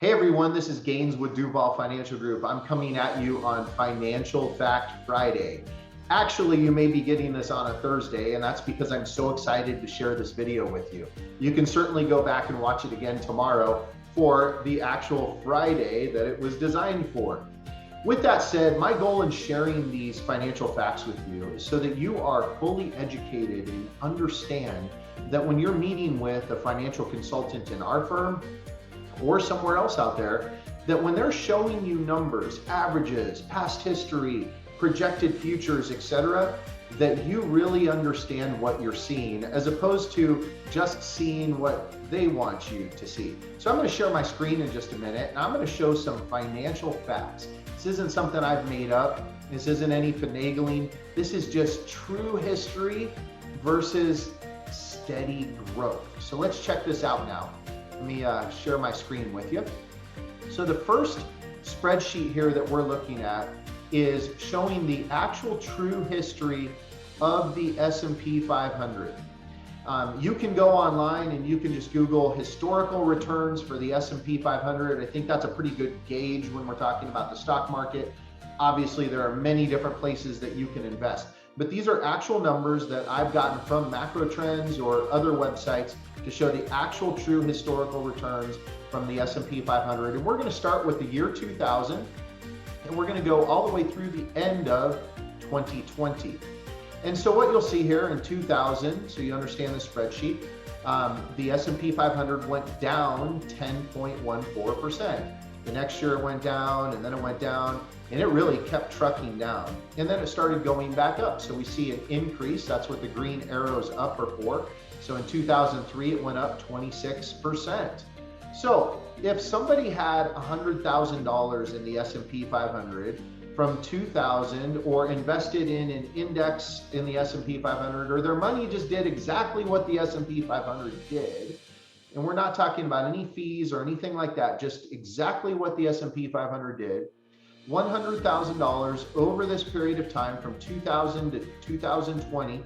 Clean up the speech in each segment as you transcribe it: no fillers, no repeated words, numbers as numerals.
Hey everyone, this is Gaines with Duval Financial Group. I'm coming at you on Financial Fact Friday. Actually, you may be getting this on a Thursday, and that's because I'm so excited to share this video with you. You can certainly go back and watch it again tomorrow for the actual Friday that it was designed for. With that said, my goal in sharing these financial facts with you is so that you are fully educated and understand that when you're meeting with a financial consultant in our firm, or somewhere else out there, that when they're showing you numbers, averages, past history, projected futures, etc., that you really understand what you're seeing as opposed to just seeing what they want you to see. So I'm going to share my screen in just a minute, and I'm going to show some financial facts. This isn't something I've made up. This isn't any finagling. This is just true history versus steady growth. So let's check this out now. Let me share my screen with you. So the first spreadsheet here that we're looking at is showing the actual true history of the S&P 500. You can go online and you can just Google historical returns for the S&P 500. I think that's a pretty good gauge when we're talking about the stock market. Obviously, there are many different places that you can invest, but these are actual numbers that I've gotten from Macro Trends or other websites to show the actual true historical returns from the S&P 500. And we're going to start with the year 2000, and we're going to go all the way through the end of 2020. And so what you'll see here in 2000, so you understand the spreadsheet, the S&P 500 went down 10.14%. The next year it went down, and then it went down, and it really kept trucking down. And then it started going back up. So we see an increase. That's what the green arrows up are for. So in 2003, it went up 26%. So if somebody had $100,000 in the S&P 500 from 2000, or invested in an index in the S&P 500, or their money just did exactly what the S&P 500 did, and we're not talking about any fees or anything like that, just exactly what the S&P 500 did, $100,000 over this period of time from 2000 to 2020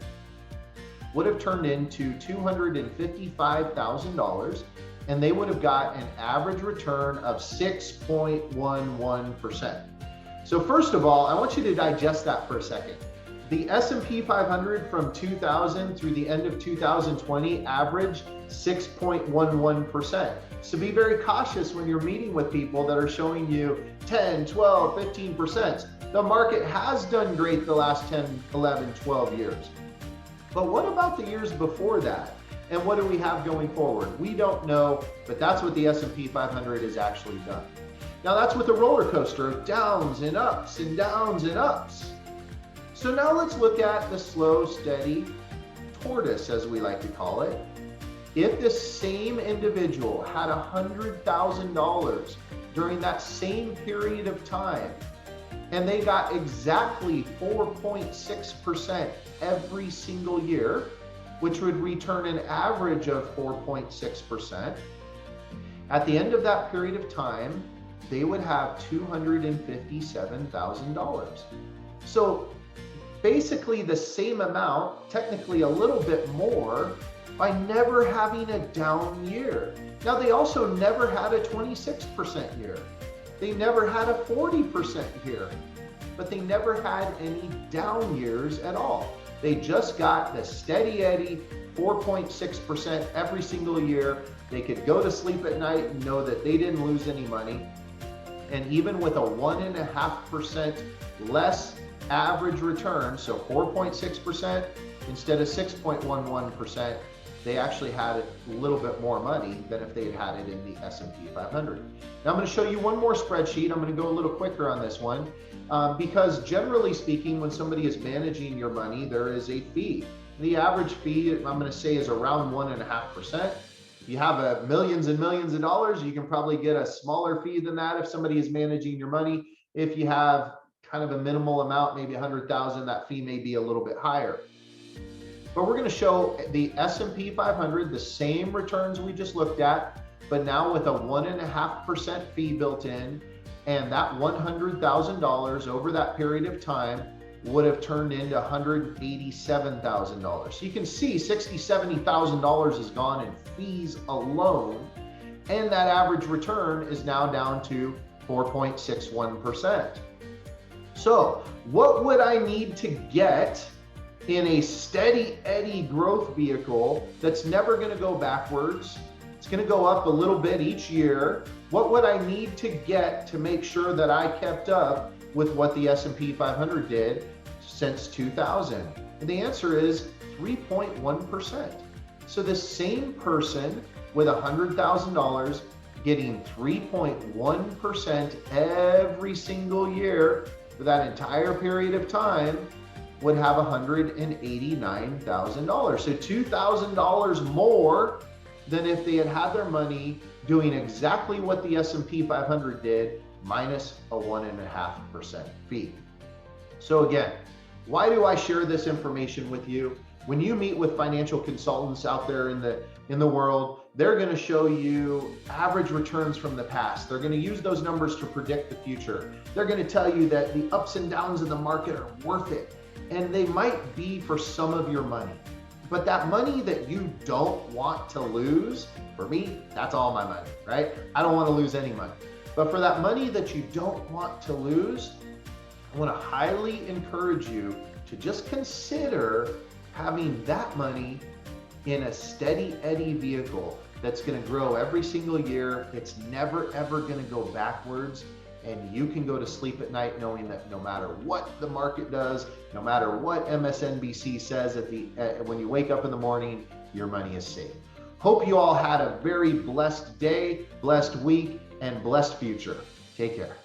would have turned into $255,000, and they would have got an average return of 6.11%. So first of all, I want you to digest that for a second. The S&P 500 from 2000 through the end of 2020 averaged 6.11%. So be very cautious when you're meeting with people that are showing you 10, 12, 15%. The market has done great the last 10, 11, 12 years. But what about the years before that? And what do we have going forward? We don't know, but that's what the S&P 500 has actually done. Now that's with a roller coaster of downs and ups and downs and ups. So now let's look at the slow, steady tortoise, as we like to call it. If this same individual had $100,000 during that same period of time, and they got exactly 4.6% every single year, which would return an average of 4.6%, at the end of that period of time, they would have $257,000. So basically the same amount, technically a little bit more, by never having a down year. Now they also never had a 26% year. They never had a 40% year, but they never had any down years at all. They just got the steady Eddy 4.6% every single year. They could go to sleep at night and know that they didn't lose any money. And even with a 1.5% less average return, so 4.6% instead of 6.11%, they actually had a little bit more money than if they had had it in the S&P 500. Now I'm going to show you one more spreadsheet. I'm going to go a little quicker on this one because generally speaking, when somebody is managing your money, there is a fee. The average fee, I'm going to say, is around 1.5%. If you have millions and millions of dollars, you can probably get a smaller fee than that if somebody is managing your money. If you have kind of a minimal amount, maybe 100,000, that fee may be a little bit higher. But we're going to show the S&P 500, the same returns we just looked at, but now with a 1.5% fee built in, and that $100,000 over that period of time would have turned into $187,000. So you can see $60,000, $70,000 is gone in fees alone. And that average return is now down to 4.61%. So what would I need to get in a steady Eddy growth vehicle that's never going to go backwards? It's going to go up a little bit each year. What would I need to get to make sure that I kept up with what the S&P 500 did since 2000? And the answer is 3.1%. So the same person with $100,000 getting 3.1% every single year for that entire period of time would have $189,000. So $2,000 more than if they had had their money doing exactly what the S&P 500 did, minus a 1.5% fee. So again, why do I share this information with you? When you meet with financial consultants out there in the world, they're going to show you average returns from the past. They're going to use those numbers to predict the future. They're going to tell you that the ups and downs of the market are worth it. And they might be for some of your money. But that money that you don't want to lose, for me, that's all my money, right? I don't want to lose any money. But for that money that you don't want to lose, I want to highly encourage you to just consider having that money in a steady Eddy vehicle that's going to grow every single year. It's never, ever going to go backwards. And you can go to sleep at night knowing that no matter what the market does, no matter what MSNBC says when you wake up in the morning, your money is safe. Hope you all had a very blessed day, blessed week, and blessed future. Take care.